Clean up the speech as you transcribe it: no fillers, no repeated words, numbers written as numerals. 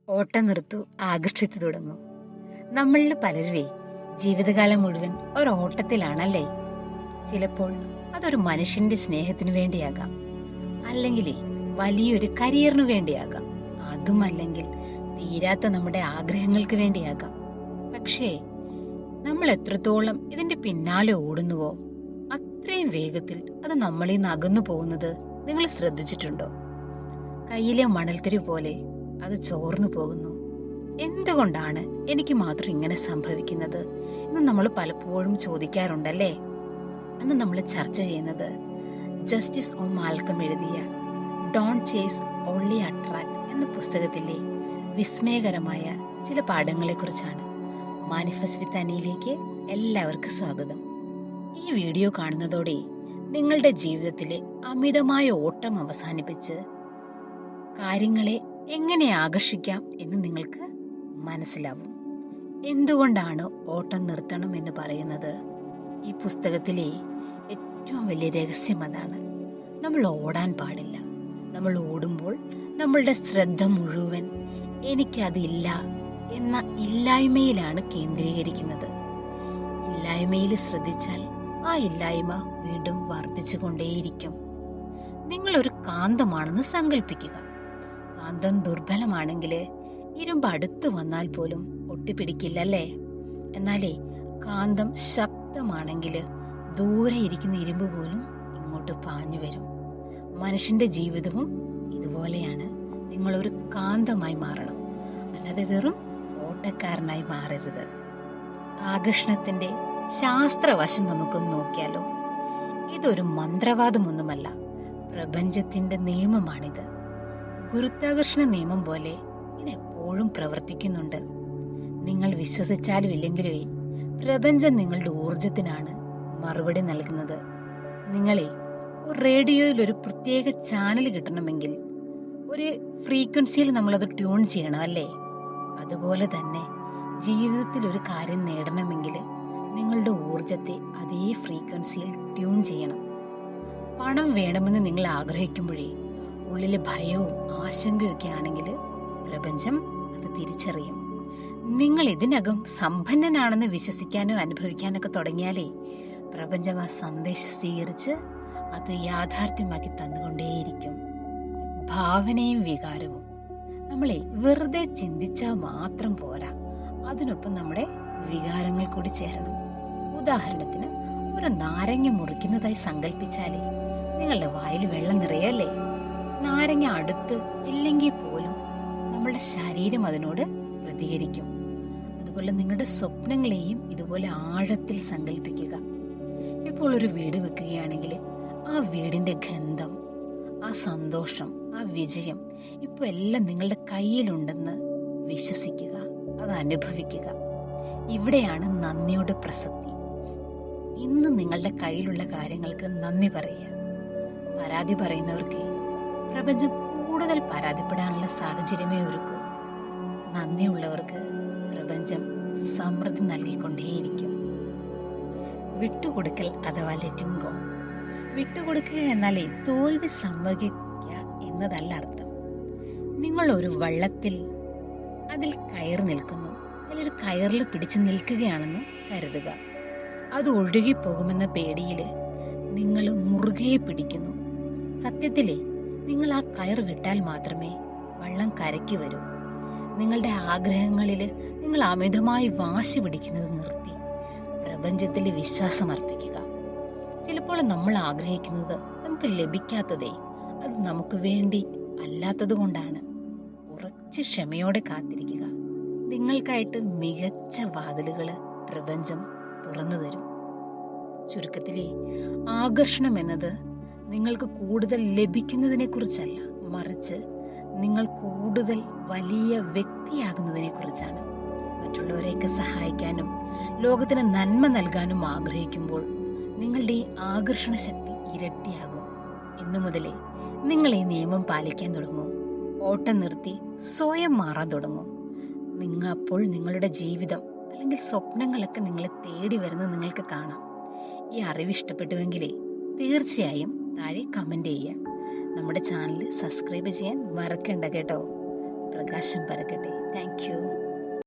ഓട്ടം നിർത്തു ആകർഷിച്ചു തുടങ്ങും. നമ്മളിൽ പലരുവേ ജീവിതകാലം മുഴുവൻ ഒരു ഓട്ടത്തിലാണല്ലേ. ചിലപ്പോൾ അതൊരു മനുഷ്യന്റെ സ്നേഹത്തിനു വേണ്ടിയാകാം, അല്ലെങ്കിൽ വലിയൊരു കരിയറിനു വേണ്ടിയാകാം, അതുമല്ലെങ്കിൽ തീരാത്ത നമ്മുടെ ആഗ്രഹങ്ങൾക്ക് വേണ്ടിയാകാം. പക്ഷേ നമ്മൾ എത്രത്തോളം ഇതിന്റെ പിന്നാലെ ഓടുന്നുവോ അത്രയും വേഗത്തിൽ അത് നമ്മളിൽ നിന്ന് അകന്നു പോകുന്നത് നിങ്ങൾ ശ്രദ്ധിച്ചിട്ടുണ്ടോ? കയ്യിലെ മണൽത്തിരി പോലെ അത് ചോർന്നു പോകുന്നു. എന്തുകൊണ്ടാണ് എനിക്ക് മാത്രം ഇങ്ങനെ സംഭവിക്കുന്നത് എന്ന് നമ്മൾ പലപ്പോഴും ചോദിക്കാറുണ്ടല്ലേ. അന്ന് നമ്മൾ ചർച്ച ചെയ്യുന്നത് ജസ്റ്റിസ് ഒ മാൽക്കം എഴുതിയ ഡോണ്ട് ചേസ് ഓൺലി അട്രാക്ട് എന്ന പുസ്തകത്തിലെ വിസ്മയകരമായ ചില പാഠങ്ങളെക്കുറിച്ചാണ്. മാനിഫെസ്റ്റ് വിത്ത് അനിയിലേക്ക് എല്ലാവർക്കും സ്വാഗതം. ഈ വീഡിയോ കാണുന്നതോടെ നിങ്ങളുടെ ജീവിതത്തിലെ അമിതമായ ഓട്ടം അവസാനിപ്പിച്ച് കാര്യങ്ങളെ എങ്ങനെ ആകർഷിക്കാം എന്ന് നിങ്ങൾക്ക് മനസ്സിലാവും. എന്തുകൊണ്ടാണ് ഓട്ടം നിർത്തണം എന്ന് പറയുന്നത്? ഈ പുസ്തകത്തിലെ ഏറ്റവും വലിയ രഹസ്യം അതാണ്. നമ്മൾ ഓടാൻ പാടില്ല. നമ്മൾ ഓടുമ്പോൾ നമ്മളുടെ ശ്രദ്ധ മുഴുവൻ എനിക്കതില്ല എന്ന ഇല്ലായ്മയിലാണ് കേന്ദ്രീകരിക്കുന്നത്. ഇല്ലായ്മയിൽ ശ്രദ്ധിച്ചാൽ ആ ഇല്ലായ്മ വീണ്ടും വർദ്ധിച്ചു കൊണ്ടേയിരിക്കും. നിങ്ങളൊരു കാന്തമാണെന്ന് സങ്കല്പിക്കുക. കാന്തം ദുർബലമാണെങ്കിൽ ഇരുമ്പ് അടുത്തു വന്നാൽ പോലും ഒട്ടിപ്പിടിക്കില്ലല്ലേ. എന്നാലേ കാന്തം ശക്തമാണെങ്കിൽ ദൂരെ ഇരിക്കുന്ന ഇരുമ്പ് പോലും ഇങ്ങോട്ട് പാഞ്ഞു വരും. മനുഷ്യന്റെ ജീവിതവും ഇതുപോലെയാണ്. നിങ്ങളൊരു കാന്തമായി മാറണം, അല്ലാതെ വെറും ഓട്ടക്കാരനായി മാറരുത്. ആകർഷണത്തിന്റെ ശാസ്ത്രവശം നമുക്കൊന്ന് നോക്കിയാലോ. ഇതൊരു മന്ത്രവാദമൊന്നുമല്ല, പ്രപഞ്ചത്തിന്റെ നിയമമാണിത്. ഗുരുത്വാകർഷണ നിയമം പോലെ ഇതെപ്പോഴും പ്രവർത്തിക്കുന്നുണ്ട്. നിങ്ങൾ വിശ്വസിച്ചാലും ഇല്ലെങ്കിലേ പ്രപഞ്ചം നിങ്ങളുടെ ഊർജത്തിനാണ് മറുപടി നൽകുന്നത്. നിങ്ങളെ ഒരു റേഡിയോയിൽ ഒരു പ്രത്യേക ചാനൽ കിട്ടണമെങ്കിൽ ഒരു ഫ്രീക്വൻസിയിൽ നമ്മളത് ട്യൂൺ ചെയ്യണം അല്ലേ. അതുപോലെ തന്നെ ജീവിതത്തിൽ ഒരു കാര്യം നേടണമെങ്കിൽ നിങ്ങളുടെ ഊർജത്തെ അതേ ഫ്രീക്വൻസിയിൽ ട്യൂൺ ചെയ്യണം. പണം വേണമെന്ന് നിങ്ങൾ ആഗ്രഹിക്കുമ്പോഴേ ഉള്ളിലെ ഭയവും ആശങ്കയൊക്കെ ആണെങ്കിൽ പ്രപഞ്ചം അത് തിരിച്ചറിയും. നിങ്ങൾ ഇതിനകം സമ്പന്നനാണെന്ന് വിശ്വസിക്കാനോ അനുഭവിക്കാനൊക്കെ തുടങ്ങിയാലേ പ്രപഞ്ചം ആ സന്ദേശം സ്വീകരിച്ച് അത് യാഥാർത്ഥ്യമാക്കി തന്നുകൊണ്ടേയിരിക്കും. ഭാവനയും വികാരവും നമ്മളെ വെറുതെ ചിന്തിച്ചാൽ മാത്രം പോരാ, അതിനൊപ്പം നമ്മുടെ വികാരങ്ങൾ കൂടി ചേരണം. ഉദാഹരണത്തിന് ഒരു നാരങ്ങ മുറിക്കുന്നതായി സങ്കല്പിച്ചാലേ നിങ്ങളുടെ വായിൽ വെള്ളം നിറയല്ലേ. നാരങ്ങ അടുത്ത് ഇല്ലെങ്കിൽ പോലും നമ്മളുടെ ശരീരം അതിനോട് പ്രതികരിക്കും. അതുപോലെ നിങ്ങളുടെ സ്വപ്നങ്ങളെയും ഇതുപോലെ ആഴത്തിൽ സങ്കല്പിക്കുക. ഇപ്പോൾ ഒരു വീട് വെക്കുകയാണെങ്കിൽ ആ വീടിന്റെ ഗന്ധം, ആ സന്തോഷം, ആ വിജയം ഇപ്പോൾ എല്ലാം നിങ്ങളുടെ കയ്യിലുണ്ടെന്ന് വിശ്വസിക്കുക, അത് അനുഭവിക്കുക. ഇവിടെയാണ് നന്ദിയുടെ പ്രസക്തി. ഇന്ന് നിങ്ങളുടെ കയ്യിലുള്ള കാര്യങ്ങൾക്ക് നന്ദി പറയുക. പരാതി പറയുന്നവർക്ക് പ്രപഞ്ചം കൂടുതൽ പരാതിപ്പെടാനുള്ള സാഹചര്യമേ ഒരുക്കൂ. നന്ദിയുള്ളവർക്ക് പ്രപഞ്ചം സമൃദ്ധി നൽകിക്കൊണ്ടേയിരിക്കും. വിട്ടുകൊടുക്കൽ അഥവാ ലെറ്റിംഗ് ഗോ. വിട്ടുകൊടുക്കുക എന്നാലേ തോൽവി സമ്മതിക്കുക എന്നതല്ല അർത്ഥം. നിങ്ങൾ ഒരു വള്ളത്തിൽ അതിൽ കയറി നിൽക്കുന്നു, അതിലൊരു കയറിൽ പിടിച്ചു നിൽക്കുകയാണെന്ന് കരുതുക. അത് ഒഴുകിപ്പോകുമെന്ന പേടിയിൽ നിങ്ങൾ മുറുകെ പിടിക്കുന്നു. സത്യത്തിലേ നിങ്ങൾ ആ കയർ വിട്ടാൽ മാത്രമേ വള്ളം കരയ്ക്ക് വരൂ. നിങ്ങളുടെ ആഗ്രഹങ്ങളിൽ നിങ്ങൾ അമിതമായി വാശി പിടിക്കുന്നത് നിർത്തി പ്രപഞ്ചത്തിൽ വിശ്വാസം അർപ്പിക്കുക. ചിലപ്പോൾ നമ്മൾ ആഗ്രഹിക്കുന്നത് നമുക്ക് ലഭിക്കാത്തതേ അത് നമുക്ക് വേണ്ടി അല്ലാത്തത് കൊണ്ടാണ്. കുറച്ച് ക്ഷമയോടെ കാത്തിരിക്കുക. നിങ്ങൾക്കായിട്ട് മികച്ച വാതിലുകൾ പ്രപഞ്ചം തുറന്നു തരും. ചുരുക്കത്തിലെ ആകർഷണം എന്നത് നിങ്ങൾക്ക് കൂടുതൽ ലഭിക്കുന്നതിനെ കുറിച്ചല്ല, മറിച്ച് നിങ്ങൾ കൂടുതൽ വലിയ വ്യക്തിയാകുന്നതിനെ കുറിച്ചാണ്. മറ്റുള്ളവരെയൊക്കെ സഹായിക്കാനും ലോകത്തിന് നന്മ നൽകാനും ആഗ്രഹിക്കുമ്പോൾ നിങ്ങളുടെ ഈ ആകർഷണ ശക്തി ഇരട്ടിയാകും. ഇന്നു മുതലേ നിങ്ങൾ ഈ നിയമം പാലിക്കാൻ തുടങ്ങും. ഓട്ടം നിർത്തി സ്വയം മാറാൻ തുടങ്ങും. അപ്പോൾ നിങ്ങളുടെ ജീവിതം അല്ലെങ്കിൽ സ്വപ്നങ്ങളൊക്കെ നിങ്ങളെ തേടി വരുന്നത് നിങ്ങൾക്ക് കാണാം. ഈ അറിവ് ഇഷ്ടപ്പെട്ടുവെങ്കിലേ തീർച്ചയായും താഴെ കമന്റ് ചെയ്യുക. നമ്മുടെ ചാനൽ സബ്സ്ക്രൈബ് ചെയ്യാൻ മറക്കണ്ട കേട്ടോ. പ്രകാശം പരക്കട്ടെ. Thank you.